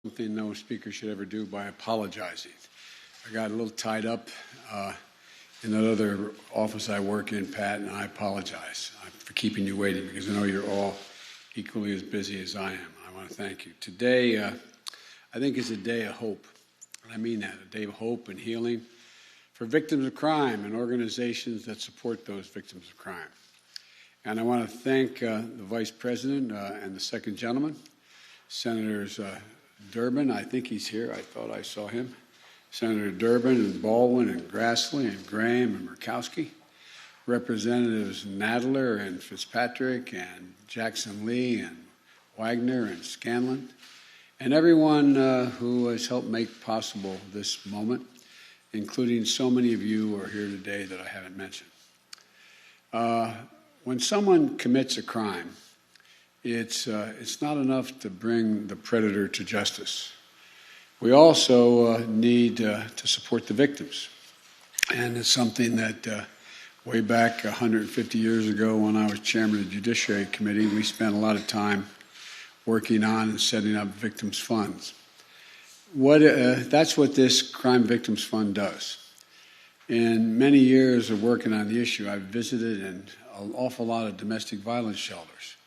Something no speaker should ever do by apologizing. I got a little tied up in that other office I work in, Pat, and I apologize for keeping you waiting because I know you're all equally as busy as I am. I want to thank you. Today, I think is a day of hope, and I mean that, a day of hope and healing for victims of crime and organizations that support those victims of crime. And I want to thank the Vice President and the second gentleman, Senators Durbin, I think he's here. I thought I saw him. Senator Durbin and Baldwin and Grassley and Graham and Murkowski. Representatives Nadler and Fitzpatrick and Jackson Lee and Wagner and Scanlon. And everyone who has helped make possible this moment, including so many of you who are here today that I haven't mentioned. When someone commits a crime, it's not enough to bring the predator to justice. We also need to support the victims. And it's something that way back 150 years ago when I was chairman of the Judiciary Committee, we spent a lot of time working on and setting up victims' funds. That's what this Crime Victims Fund does. In many years of working on the issue, I've visited an awful lot of domestic violence shelters.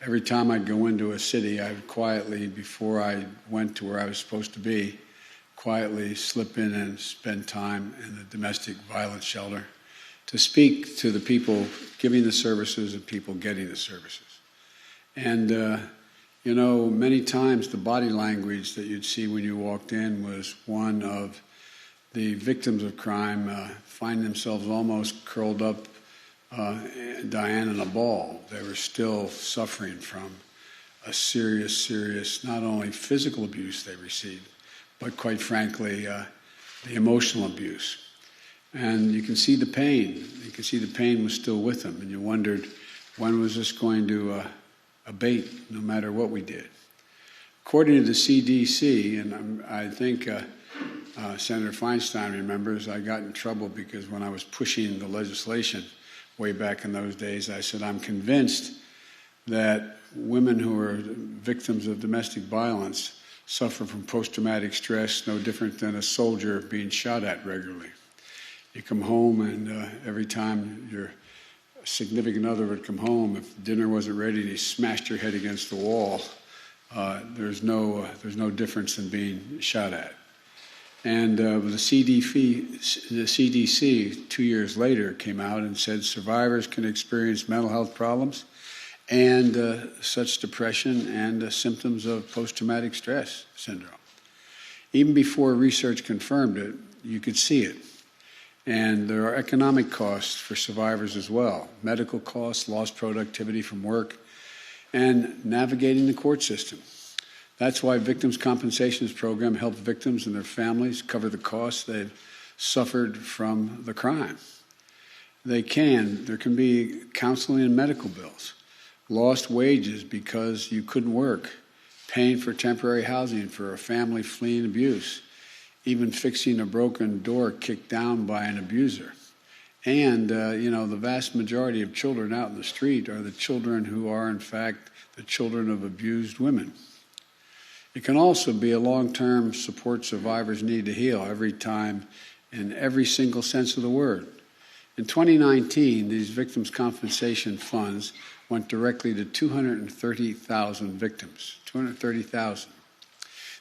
Every time I'd go into a city, I would quietly, before I went to where I was supposed to be, quietly slip in and spend time in the domestic violence shelter to speak to the people giving the services and people getting the services. And, many times the body language that you'd see when you walked in was one of the victims of crime find themselves almost curled up dying in a ball. They were still suffering from a serious, not only physical abuse they received, but quite frankly, the emotional abuse. And you can see the pain. You can see the pain was still with them. And you wondered, when was this going to abate, no matter what we did? According to the CDC, and I think Senator Feinstein remembers, I got in trouble because when I was pushing the legislation way back in those days, I said, I'm convinced that women who are victims of domestic violence suffer from post-traumatic stress no different than a soldier being shot at regularly. You come home and every time your significant other would come home, if dinner wasn't ready and he smashed your head against the wall, there's no difference in being shot at. And the CDC 2 years later came out and said survivors can experience mental health problems and such depression and symptoms of post-traumatic stress syndrome. Even before research confirmed it, you could see it. And there are economic costs for survivors as well, medical costs, lost productivity from work, and navigating the court system. That's why Victims' Compensations Program helps victims and their families cover the costs they've suffered from the crime. There can be counseling and medical bills, lost wages because you couldn't work, paying for temporary housing for a family fleeing abuse, even fixing a broken door kicked down by an abuser. And, the vast majority of children out in the street are the children who are, in fact, the children of abused women. It can also be a long-term support survivors need to heal every time in every single sense of the word. In 2019, these victims' compensation funds went directly to 230,000 victims, 230,000.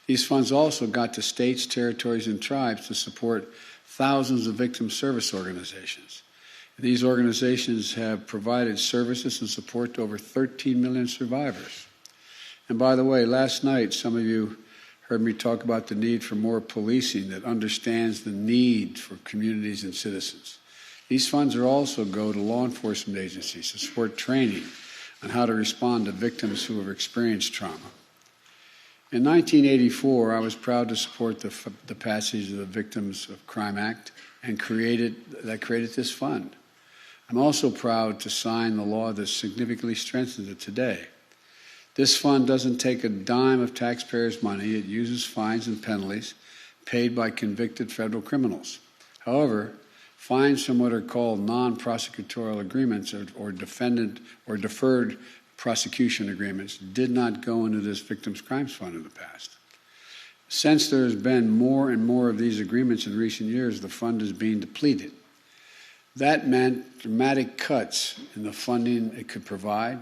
These funds also got to states, territories, and tribes to support thousands of victim service organizations. These organizations have provided services and support to over 13 million survivors. And by the way, last night, some of you heard me talk about the need for more policing that understands the need for communities and citizens. These funds also go to law enforcement agencies to support training on how to respond to victims who have experienced trauma. In 1984, I was proud to support the passage of the Victims of Crime Act and created this fund. I'm also proud to sign the law that significantly strengthens it today. This fund doesn't take a dime of taxpayers' money. It uses fines and penalties paid by convicted federal criminals. However, fines from what are called non-prosecutorial agreements or defendant or deferred prosecution agreements did not go into this Victims' Crimes Fund in the past. Since there has been more and more of these agreements in recent years, the fund is being depleted. That meant dramatic cuts in the funding it could provide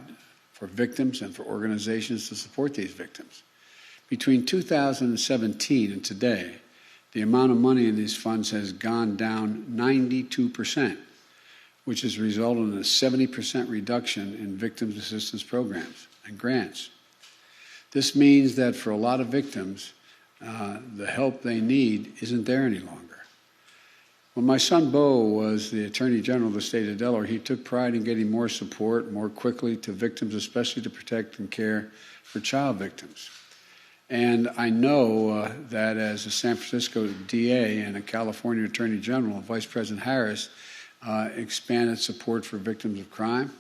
for victims and for organizations to support these victims. Between 2017 and today, the amount of money in these funds has gone down 92%, which has resulted in a 70% reduction in victims assistance programs and grants. This means that for a lot of victims, the help they need isn't there any longer. When my son Bo was the Attorney General of the state of Delaware, he took pride in getting more support more quickly to victims, especially to protect and care for child victims. And I know that as a San Francisco DA and a California Attorney General, Vice President Harris expanded support for victims of crime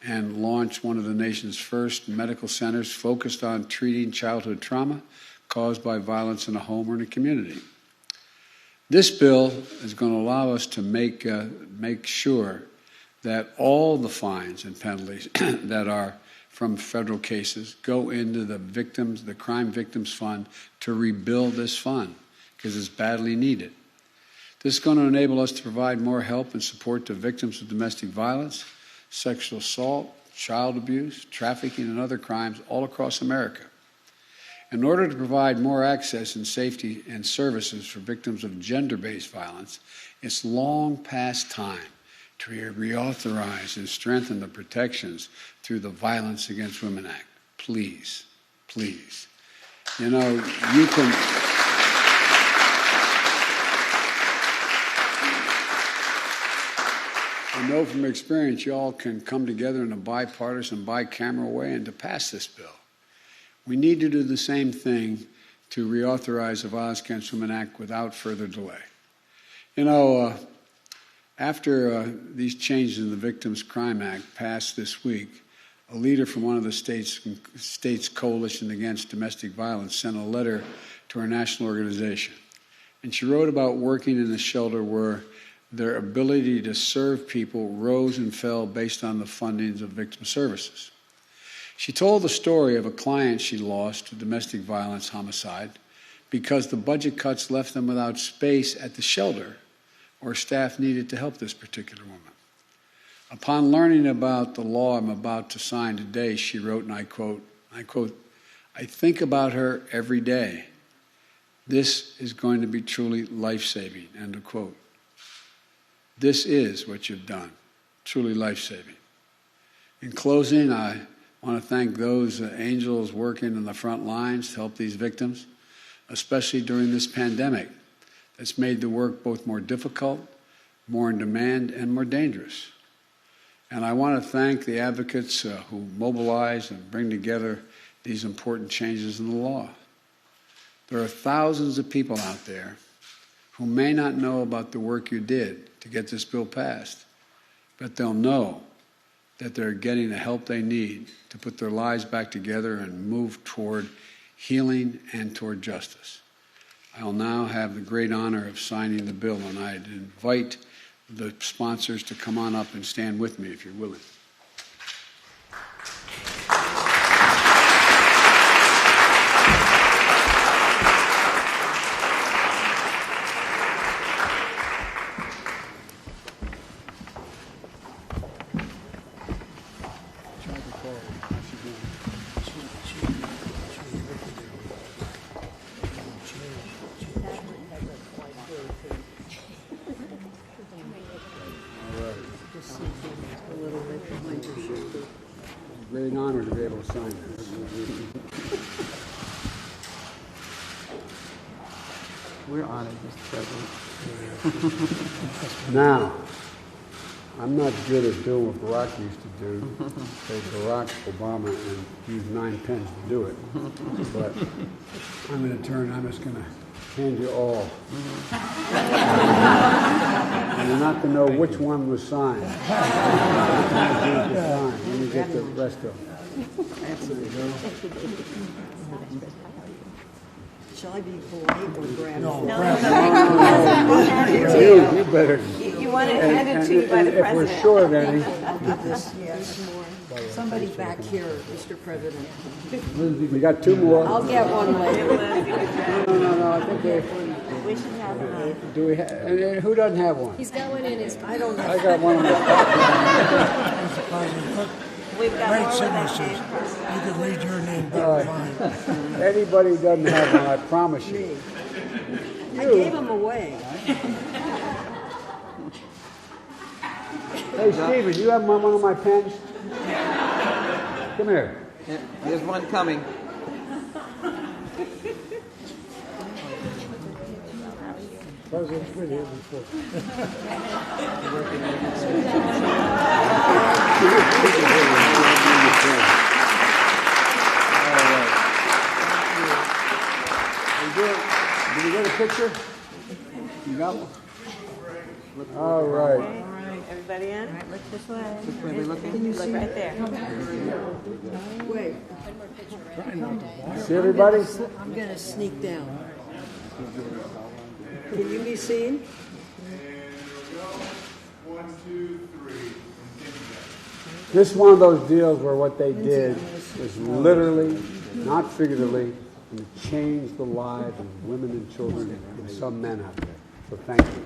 and launched one of the nation's first medical centers focused on treating childhood trauma caused by violence in a home or in a community. This bill is going to allow us to make sure that all the fines and penalties that are from federal cases go into the Crime Victims Fund to rebuild this fund because it's badly needed. This is going to enable us to provide more help and support to victims of domestic violence, sexual assault, child abuse, trafficking, and other crimes all across America. In order to provide more access and safety and services for victims of gender-based violence, it's long past time to reauthorize and strengthen the protections through the Violence Against Women Act. Please, please. You know, you can... I know from experience you all can come together in a bipartisan, bicameral way and to pass this bill. We need to do the same thing to reauthorize the Violence Against Women Act without further delay. You know, after these changes in the Victims' Crime Act passed this week, a leader from one of the state's coalition against domestic violence sent a letter to our national organization. And she wrote about working in a shelter where their ability to serve people rose and fell based on the fundings of victim services. She told the story of a client she lost to domestic violence homicide because the budget cuts left them without space at the shelter or staff needed to help this particular woman. Upon learning about the law I'm about to sign today, she wrote, and I quote, "I think about her every day. This is going to be truly life-saving," end of quote. This is what you've done, truly life-saving. In closing, I want to thank those angels working in the front lines to help these victims, especially during this pandemic that's made the work both more difficult, more in demand, and more dangerous. And I want to thank the advocates who mobilize and bring together these important changes in the law. There are thousands of people out there who may not know about the work you did to get this bill passed, but they'll know that they're getting the help they need to put their lives back together and move toward healing and toward justice. I'll now have the great honor of signing the bill, and I'd invite the sponsors to come on up and stand with me if you're willing. Great honor to be able to sign this. We're honored, Mr. President. Now, I'm not good at doing what Barack used to do, say Barack Obama and use 9 pens to do it. But I'm just going to hand you all. And you're not going to know which one was signed. Let me get the rest of them. Absolutely. Shall I be polite or grab? No. You better. You want it handed to you by the If we're president. short any, Yes, more. Somebody back here, Mr. President. we got 2 more. I'll get one later. No. We should have one. Do we? And who doesn't have one? He's got one in his. I don't I have, got one. We've got Great more with that signatures. name. You could read your name All down right. fine. Anybody who doesn't have one, I promise you. me. I gave them away. Hey, Steven, you have one of my pens? Come here. Yeah, there's one coming. President's been here before. Did you get a picture? You got one? All right. Everybody in? Look this way. Which way we looking? Look right there. Wait, See everybody? I'm gonna sneak down. Can you be seen? This is one of those deals where what they did was literally, not figuratively, and changed the lives of women and children and some men out there. So thank you.